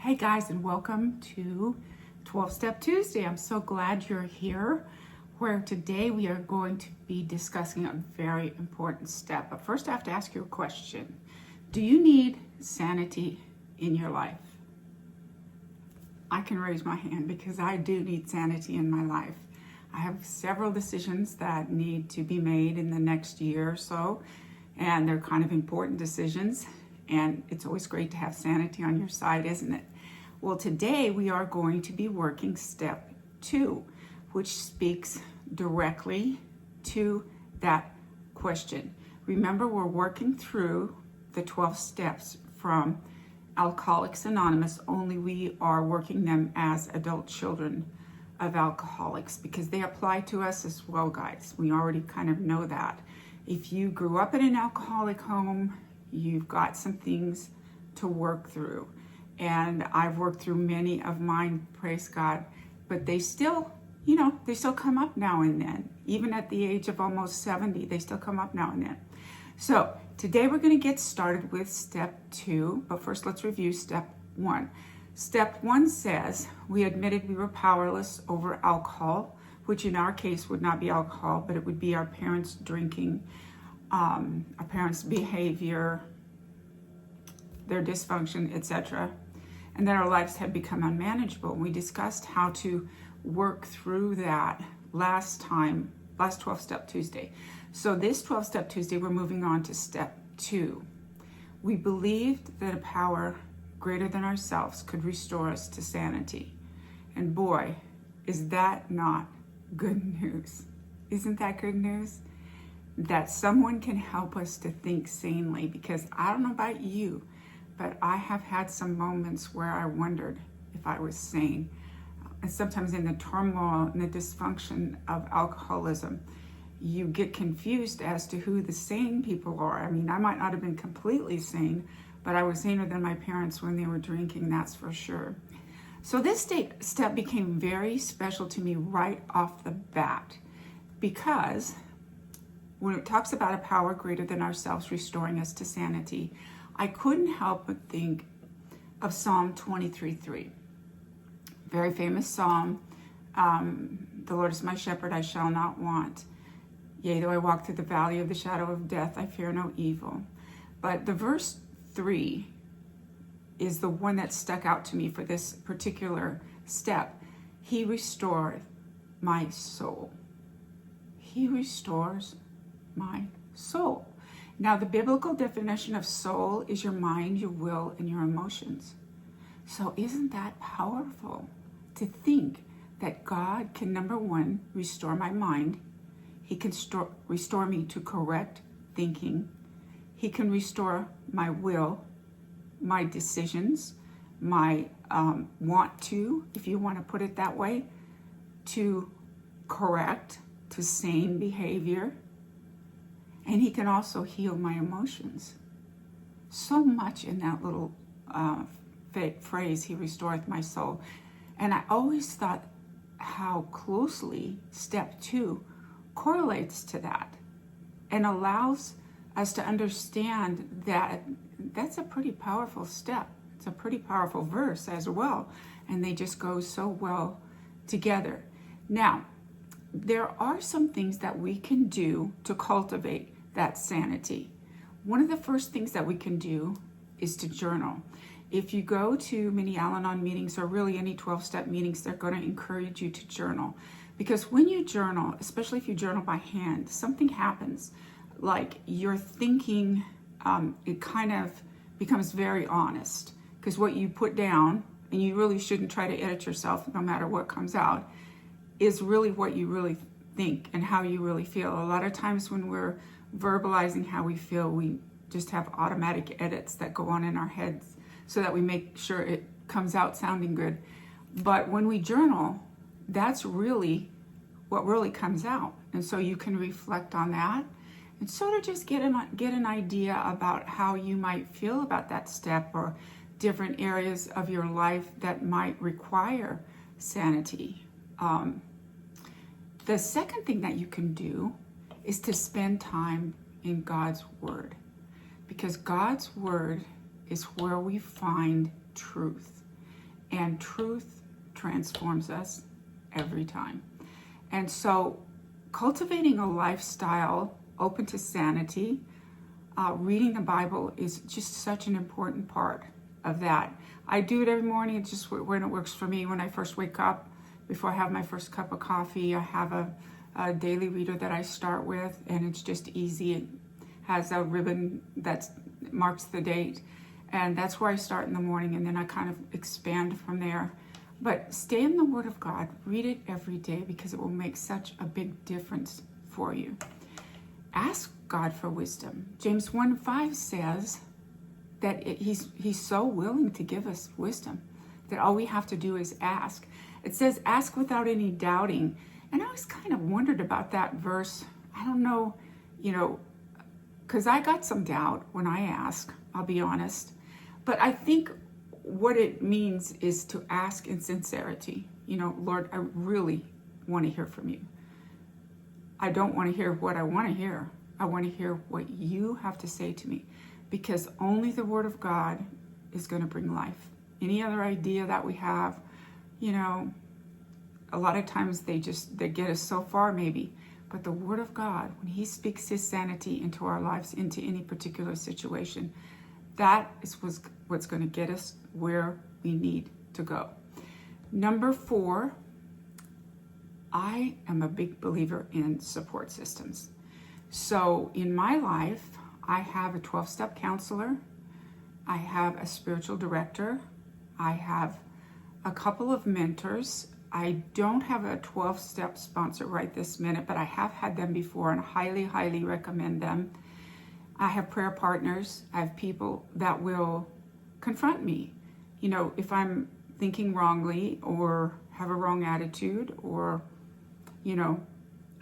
Hey guys, and welcome to 12-Step Tuesday. I'm so glad you're here, where today we are going to be discussing a very important step. But first I have to ask you a question. Do you need sanity in your life? I can raise my hand because I do need sanity in my life. I have several decisions that need to be made in the next year or so, and they're kind of important decisions. And it's always great to have sanity on your side, isn't it? Well, today we are going to be working step 2, which speaks directly to that question. Remember, we're working through the 12 steps from Alcoholics Anonymous, only we are working them as adult children of alcoholics because they apply to us as well, guys. We already kind of know that. If you grew up in an alcoholic home, you've got some things to work through. And I've worked through many of mine, praise God, but they still, they still come up now and then. Even at the age of almost 70, they still come up now and then. So today we're going to get started with step 2, but first let's review step 1. Step 1 says we admitted we were powerless over alcohol, which in our case would not be alcohol, but it would be our parents' drinking, our parents' behavior, their dysfunction, etc. And then our lives had become unmanageable. We discussed how to work through that last 12-Step Tuesday. So this 12-Step Tuesday, we're moving on to step 2. We believed that a power greater than ourselves could restore us to sanity. And boy, is that not good news? Isn't that good news? That someone can help us to think sanely, because I don't know about you, but I have had some moments where I wondered if I was sane. And sometimes in the turmoil and the dysfunction of alcoholism, you get confused as to who the sane people are. I mean, I might not have been completely sane, but I was saner than my parents when they were drinking, that's for sure. So this step became very special to me right off the bat, because when it talks about a power greater than ourselves restoring us to sanity, I couldn't help but think of Psalm 23:3. Very famous psalm. The Lord is my shepherd, I shall not want. Yea, though I walk through the valley of the shadow of death, I fear no evil. But the verse 3 is the one that stuck out to me for this particular step. He restoreth my soul. He restores my soul. Now, the biblical definition of soul is your mind, your will, and your emotions. So isn't that powerful to think that God can, number one, restore my mind. He can restore me to correct thinking. He can restore my will, my decisions, my want to, if you want to put it that way, to correct, to sane behavior. And he can also heal my emotions. So much in that little phrase, he restoreth my soul. And I always thought how closely step 2 correlates to that and allows us to understand that that's a pretty powerful step. It's a pretty powerful verse as well. And they just go so well together. Now, there are some things that we can do to cultivate that sanity. One of the first things that we can do is to journal. If you go to many Al-Anon meetings, or really any 12-step meetings, they're going to encourage you to journal. Because when you journal, especially if you journal by hand, something happens. Like your thinking, it kind of becomes very honest. Because what you put down, and you really shouldn't try to edit yourself no matter what comes out, is really what you really think and how you really feel. A lot of times when we're verbalizing how we feel, we just have automatic edits that go on in our heads so that we make sure it comes out sounding good. But when we journal, that's really what really comes out. And so you can reflect on that and sort of just get an idea about how you might feel about that step, or different areas of your life that might require sanity. The second thing that you can do is to spend time in God's Word, because God's Word is where we find truth. and truth transforms us every time. And so cultivating a lifestyle open to sanity, reading the Bible is just such an important part of that. I do it every morning. It's just when it works for me. When I first wake up, before I have my first cup of coffee, I have a daily reader that I start with, and it's just easy. It has a ribbon that marks the date, and that's where I start in the morning, and then I kind of expand from there. But stay in the Word of God. Read it every day because it will make such a big difference for you. Ask God for wisdom. James 1:5 says that he's so willing to give us wisdom that all we have to do is ask. It says, ask without any doubting. And I always kind of wondered about that verse. I don't know, because I got some doubt when I ask, I'll be honest. But I think what it means is to ask in sincerity. Lord, I really want to hear from you. I don't want to hear what I want to hear. I want to hear what you have to say to me, because only the Word of God is going to bring life. Any other idea that we have, a lot of times they get us so far maybe, but the Word of God, when He speaks His sanity into our lives, into any particular situation, that is what's going to get us where we need to go. Number 4, I am a big believer in support systems. So in my life, I have a 12-step counselor. I have a spiritual director. I have a couple of mentors. I don't have a 12-step sponsor right this minute, but I have had them before and highly, highly recommend them. I have prayer partners. I have people that will confront me. If I'm thinking wrongly or have a wrong attitude or,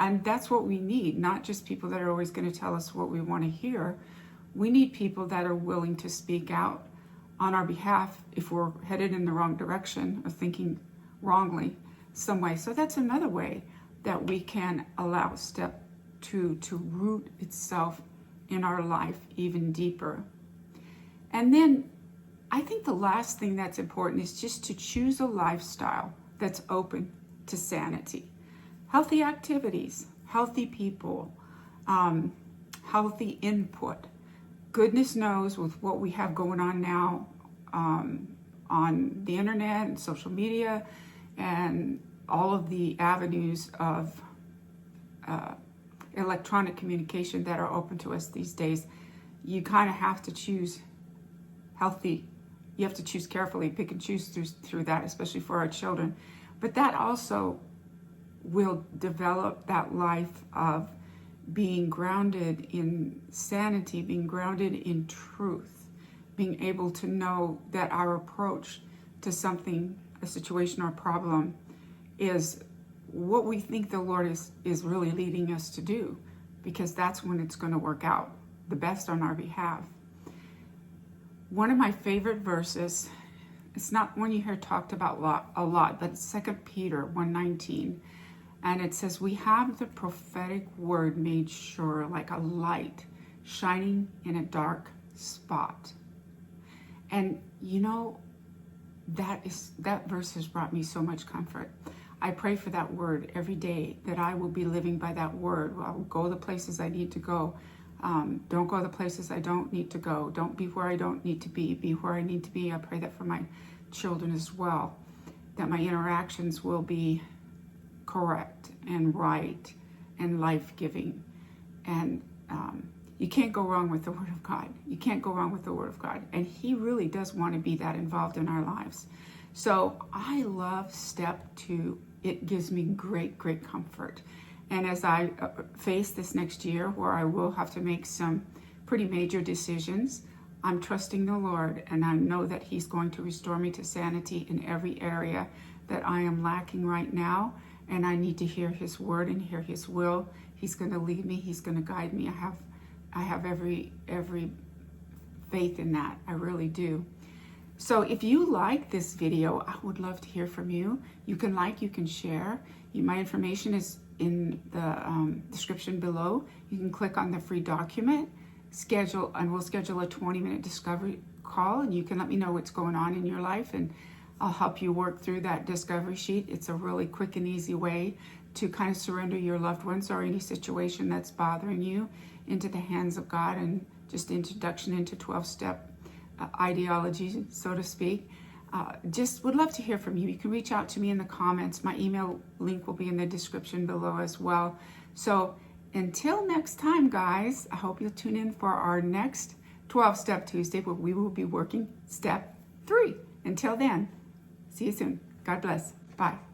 and that's what we need, not just people that are always going to tell us what we want to hear. We need people that are willing to speak out on our behalf if we're headed in the wrong direction or thinking wrongly some way. So that's another way that we can allow step 2 to root itself in our life even deeper. And then I think the last thing that's important is just to choose a lifestyle that's open to sanity. Healthy activities, healthy people, healthy input. Goodness knows with what we have going on now on the internet and social media and all of the avenues of electronic communication that are open to us these days, you kind of have to choose healthy. You have to choose carefully, pick and choose through that, especially for our children. But that also will develop that life of being grounded in sanity, being grounded in truth, being able to know that our approach to something, a situation or problem, is what we think the Lord is really leading us to do, because that's when it's going to work out the best on our behalf. One of my favorite verses, it's not one you hear talked about a lot, but it's 2 Peter 1:19. And it says, we have the prophetic word made sure like a light shining in a dark spot. And that verse has brought me so much comfort. I pray for that word every day, that I will be living by that word. I will go the places I need to go. Don't go the places I don't need to go. Don't be where I don't need to be. Be where I need to be. I pray that for my children as well, that my interactions will be correct and right and life-giving. And you can't go wrong with the Word of God. You can't go wrong with the Word of God. And He really does want to be that involved in our lives. So I love step 2. It gives me great, great comfort. And as I face this next year where I will have to make some pretty major decisions, I'm trusting the Lord, and I know that He's going to restore me to sanity in every area that I am lacking right now. And I need to hear His word and hear His will. He's going to lead me. He's going to guide me. I have every faith in that. I really do. So if you like this video, I would love to hear from you. You can like, you can share. My information is in the description below. You can click on the free document, and we'll schedule a 20-minute discovery call, and you can let me know what's going on in your life, and I'll help you work through that discovery sheet. It's a really quick and easy way to kind of surrender your loved ones or any situation that's bothering you into the hands of God, and just introduction into 12-step ideology, so to speak. Just would love to hear from you. You can reach out to me in the comments. My email link will be in the description below as well. So until next time, guys, I hope you'll tune in for our next 12-Step Tuesday, where we will be working step 3. Until then, see you soon. God bless. Bye.